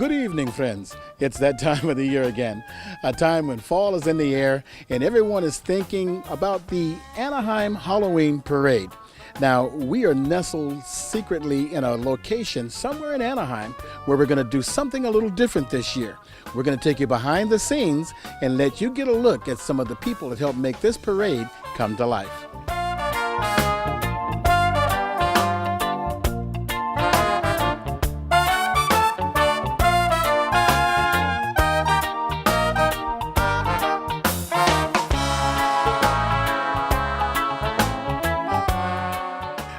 Good evening, friends. It's that time of the year again, a time when fall is in the air and everyone is thinking about the Anaheim Halloween Parade. Now, we are nestled secretly in a location somewhere in Anaheim where we're going to do something a little different this year. We're going to take you behind the scenes and let you get a look at some of the people that helped make this parade come to life.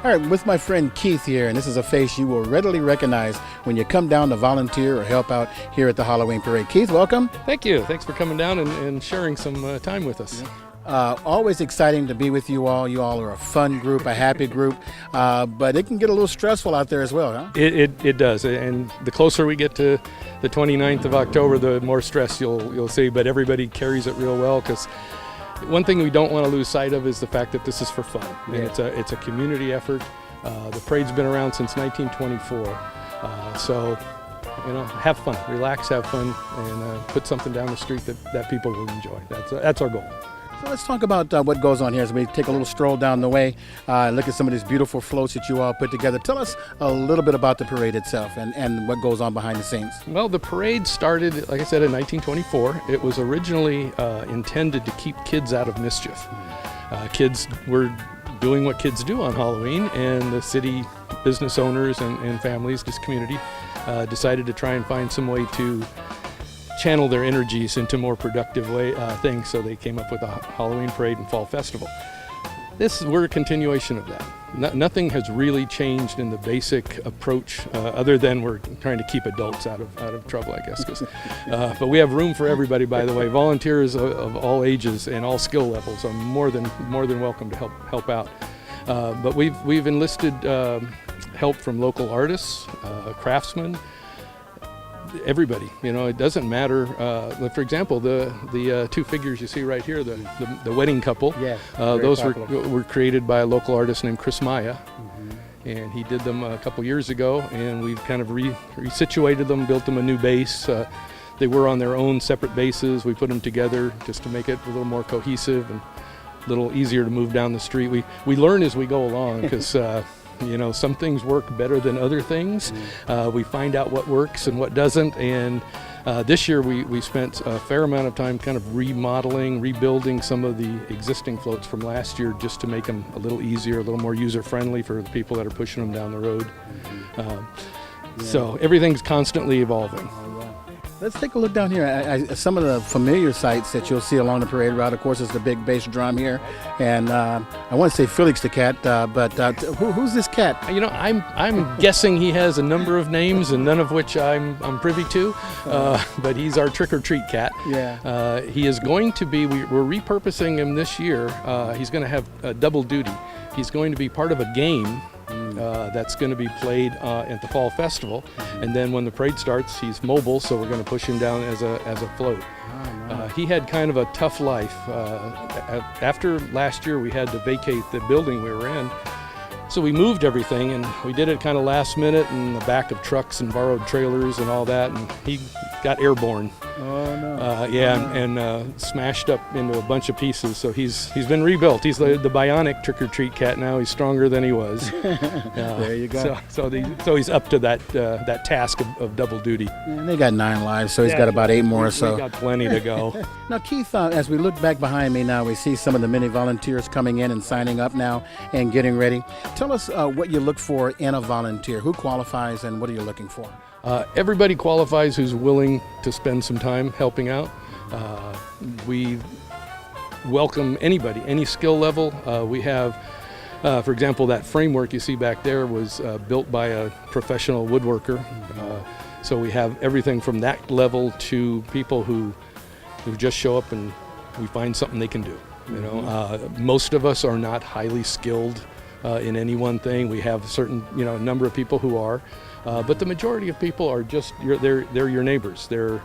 All right, with my friend Keith here, and this is a face you will readily recognize when you come down to volunteer or help out here at the Halloween Parade. Keith, welcome. Thank you. Thanks for coming down and sharing some time with us. Always exciting to be with you all. You all are a fun group, a happy group, but it can get a little stressful out there as well, huh? It does, and the closer we get to the 29th of October, the more stress you'll see, but everybody carries it real well because one thing we don't want to lose sight of is the fact that this is for fun. And it's a community effort. The parade's been around since 1924. So, have fun, relax, have fun, and put something down the street that people will enjoy. That's our goal. So let's talk about what goes on here as we take a little stroll down the way and look at some of these beautiful floats that you all put together. Tell us a little bit about the parade itself and what goes on behind the scenes. Well, the parade started, like I said, in 1924. It was originally intended to keep kids out of mischief. Kids were doing what kids do on Halloween, and the city business owners and families, this community, decided to try and find some way to channel their energies into more productive things, so they came up with a Halloween parade and fall festival. We're a continuation of that. Nothing has really changed in the basic approach, other than we're trying to keep adults out of trouble, I guess. But we have room for everybody, by the way. Volunteers of all ages and all skill levels are more than welcome to help out. But we've enlisted help from local artists, craftsmen. Everybody, it doesn't matter. For example, the two figures you see right here, the wedding couple, those were created by a local artist named Chris Maya, and he did them a couple years ago, and we've kind of resituated them, built them a new base. They were on their own separate bases. We put them together just to make it a little more cohesive and a little easier to move down the street. We learn as we go along, because some things work better than other things. We find out what works and what doesn't, and this year we spent a fair amount of time kind of rebuilding some of the existing floats from last year, just to make them a little easier, a little more user-friendly for the people that are pushing them down the road. So everything's constantly evolving. Let's take a look down here. Some of the familiar sights that you'll see along the parade route, of course, is the big bass drum here. And I want to say Felix the cat, but who's this cat? I'm guessing he has a number of names, and none of which I'm privy to. But he's our trick-or-treat cat. Yeah. He is going to be, we're repurposing him this year. He's going to have a double duty. He's going to be part of a game that's going to be played at the Fall Festival, and then when the parade starts, he's mobile, so we're going to push him down as a float. He had kind of a tough life. After last year, we had to vacate the building we were in, so we moved everything, and we did it kind of last minute in the back of trucks and borrowed trailers and all that, and he got airborne. Oh no! And smashed up into a bunch of pieces. So he's been rebuilt. He's the bionic trick-or-treat cat now. He's stronger than he was. There you go. So he's up to that task of double duty. And they got 9 lives, so he's got about 8 more or so. We got plenty to go. Now, Keith, as we look back behind me now, we see some of the many volunteers coming in and signing up now and getting ready. Tell us what you look for in a volunteer. Who qualifies, and what are you looking for? Everybody qualifies who's willing to spend some time helping out. We welcome anybody, any skill level. We have, for example, that framework you see back there was built by a professional woodworker. So we have everything from that level to people who just show up and we find something they can do. Most of us are not highly skilled in any one thing. We have a certain number of people who are. But the majority of people are just, they're your neighbors. They're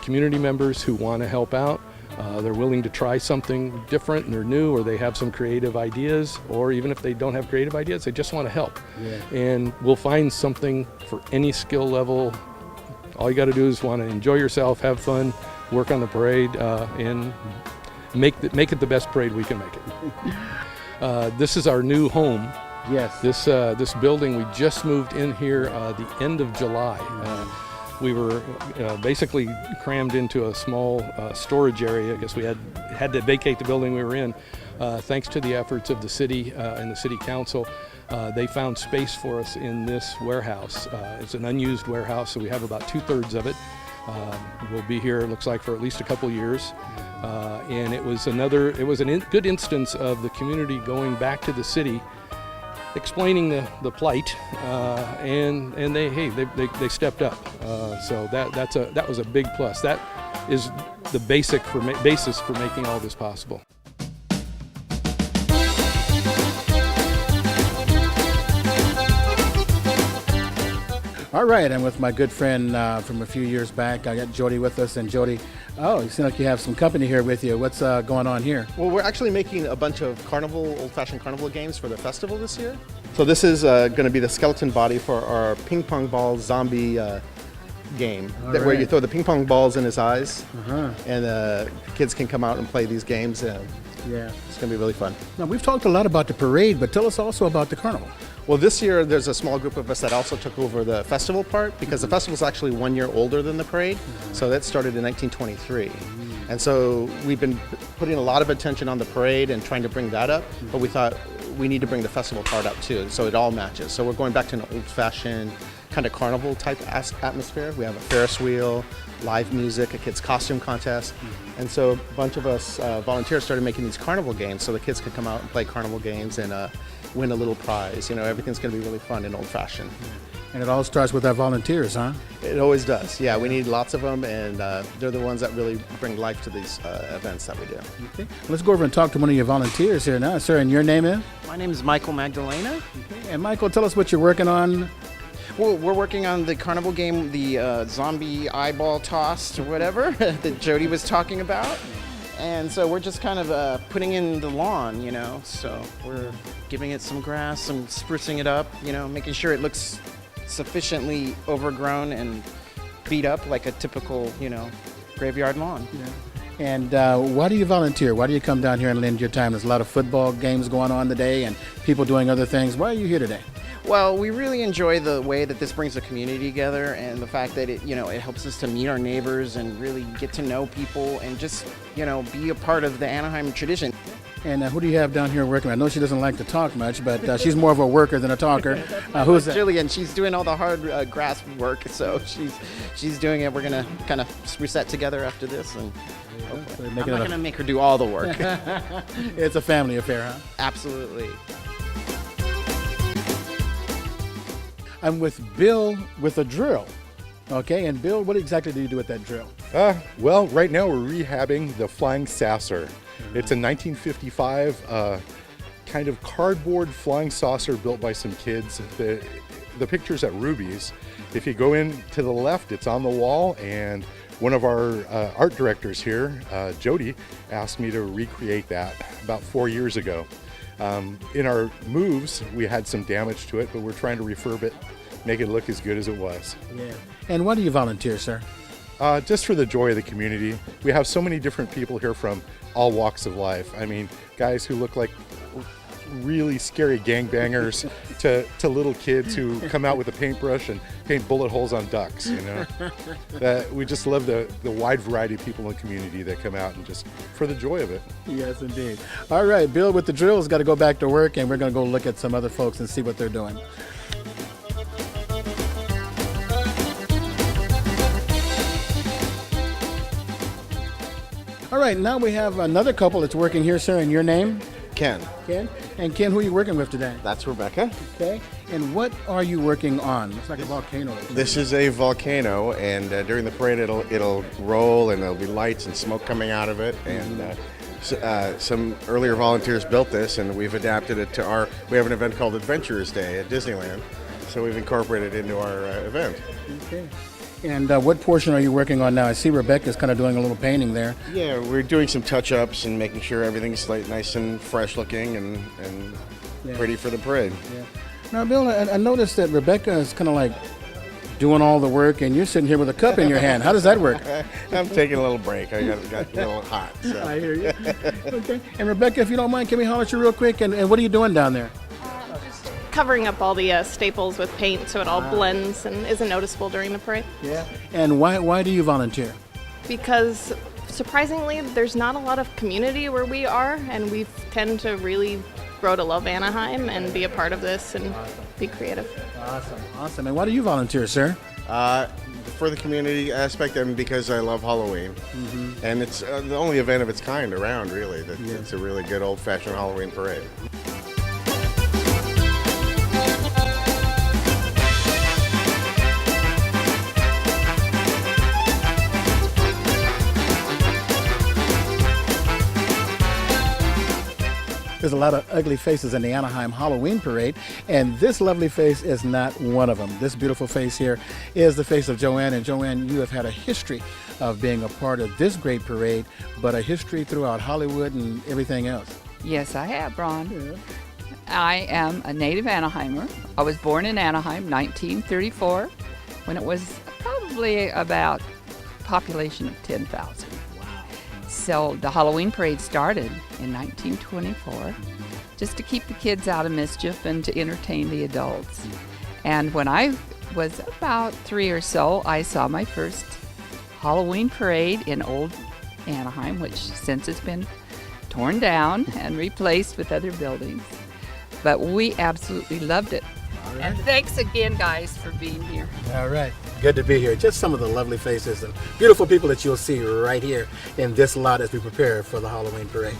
community members who want to help out. They're willing to try something different and they're new, or they have some creative ideas, or even if they don't have creative ideas, they just want to help. Yeah. And we'll find something for any skill level All you got to do is want to enjoy yourself, have fun, work on the parade, and make it the best parade we can make it. This is our new home. Yes. This building, we just moved in here the end of July. We were basically crammed into a small storage area. I guess we had to vacate the building we were in. Thanks to the efforts of the city and the city council, they found space for us in this warehouse. It's an unused warehouse, so we have about 2/3 of it. We'll be here, it looks like, for at least a couple years. And it was a good instance of the community going back to the city, explaining the plight, and they stepped up. So that was a big plus. That is the basis for making all this possible. All right, I'm with my good friend from a few years back. I got Jody with us, and Jody, you seem like you have some company here with you. What's going on here? Well, we're actually making a bunch of old-fashioned carnival games for the festival this year. So this is going to be the skeleton body for our ping pong ball zombie game, where you throw the ping pong balls in his eyes, and kids can come out and play these games. Yeah, it's going to be really fun. Now, we've talked a lot about the parade, but tell us also about the carnival. Well, this year there's a small group of us that also took over the festival part, because the festival is actually 1 year older than the parade. So that started in 1923. And so we've been putting a lot of attention on the parade and trying to bring that up, but we thought we need to bring the festival part up too, so it all matches. So we're going back to an old-fashioned kind of carnival type atmosphere. We have a Ferris wheel, live music, a kids costume contest. And so a bunch of us volunteers started making these carnival games so the kids could come out and play carnival games and win a little prize. You know, everything's going to be really fun and old-fashioned. And it all starts with our volunteers, huh? It always does. Yeah, we need lots of them, and they're the ones that really bring life to these events that we do. Okay. Let's go over and talk to one of your volunteers here now. Sir, and your name is? My name is Michael Magdalena. Okay. And Michael, tell us what you're working on. Well, we're working on the carnival game, the zombie eyeball toss or whatever that Jody was talking about. And so we're just kind of putting in the lawn, you know. So we're giving it some grass and sprucing it up, you know, making sure it looks sufficiently overgrown and beat up like a typical, you know, graveyard lawn. Yeah. And why do you volunteer? Why do you come down here and lend your time? There's a lot of football games going on today and people doing other things. Why are you here today? Well, we really enjoy the way that this brings the community together, and the fact that it helps us to meet our neighbors and really get to know people and just, you know, be a part of the Anaheim tradition. And who do you have down here working? I know she doesn't like to talk much, but she's more of a worker than a talker. Who's that? Jillian. She's doing all the hard grass work, so she's doing it. We're gonna kind of spruce that together after this, and I'm not gonna make her do all the work. It's a family affair, huh? Absolutely. I'm with Bill with a drill. Okay, and Bill, what exactly do you do with that drill? Well, right now we're rehabbing the Flying Saucer. It's a 1955 kind of cardboard flying saucer built by some kids. The picture's at Ruby's. If you go in to the left, it's on the wall, and one of our art directors here, Jody, asked me to recreate that about 4 years ago. In our moves, we had some damage to it, but we're trying to refurb it, make it look as good as it was. Yeah. And why do you volunteer, sir? Just for the joy of the community. We have so many different people here from all walks of life. I mean, guys who look like really scary gangbangers to little kids who come out with a paintbrush and paint bullet holes on ducks, you know. We just love the wide variety of people in the community that come out and just for the joy of it. Yes, indeed. All right, Bill with the drill has got to go back to work, and we're going to go look at some other folks and see what they're doing. All right, now we have another couple that's working here, sir, and your name? Ken. Ken? And Ken, who are you working with today? That's Rebecca. Okay. And what are you working on? Looks like a volcano. This is a volcano, and during the parade it'll roll, and there'll be lights and smoke coming out of it. And some earlier volunteers built this, and we've adapted it to we have an event called Adventurers Day at Disneyland, so we've incorporated it into our event. Okay. And what portion are you working on now? I see Rebecca's kind of doing a little painting there. Yeah, we're doing some touch-ups and making sure everything's nice and fresh looking and pretty for the parade. Yeah. Now, Bill, I noticed that Rebecca is kind of like doing all the work, and you're sitting here with a cup in your hand. How does that work? I'm taking a little break. I got a little hot. So. I hear you. Okay. And Rebecca, if you don't mind, can we holler at you real quick? And what are you doing down there? Covering up all the staples with paint so it all blends and isn't noticeable during the parade. Yeah. And why do you volunteer? Because surprisingly, there's not a lot of community where we are, and we tend to really grow to love Anaheim and be a part of this and be creative. Awesome. And why do you volunteer, sir? For the community aspect and because I love Halloween. And it's the only event of its kind around, really. It's a really good old-fashioned Halloween parade. There's a lot of ugly faces in the Anaheim Halloween parade, and this lovely face is not one of them. This beautiful face here is the face of Joanne, and Joanne, you have had a history of being a part of this great parade, but a history throughout Hollywood and everything else. Yes, I have, Ron. I am a native Anaheimer. I was born in Anaheim, 1934, when it was probably about a population of 10,000. So the Halloween parade started in 1924 just to keep the kids out of mischief and to entertain the adults. And when I was about 3 or so, I saw my first Halloween parade in old Anaheim, which since has been torn down and replaced with other buildings. But we absolutely loved it. And thanks again, guys, for being here. All right. Good to be here. Just some of the lovely faces and beautiful people that you'll see right here in this lot as we prepare for the Halloween parade.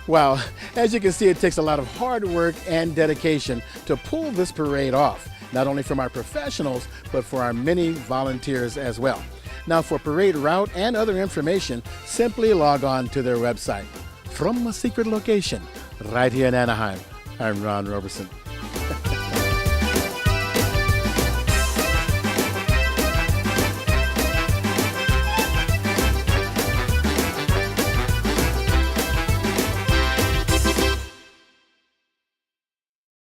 Wow, as you can see, it takes a lot of hard work and dedication to pull this parade off, not only from our professionals, but for our many volunteers as well. Now, for parade route and other information, simply log on to their website. From a secret location right here in Anaheim, I'm Ron Roberson.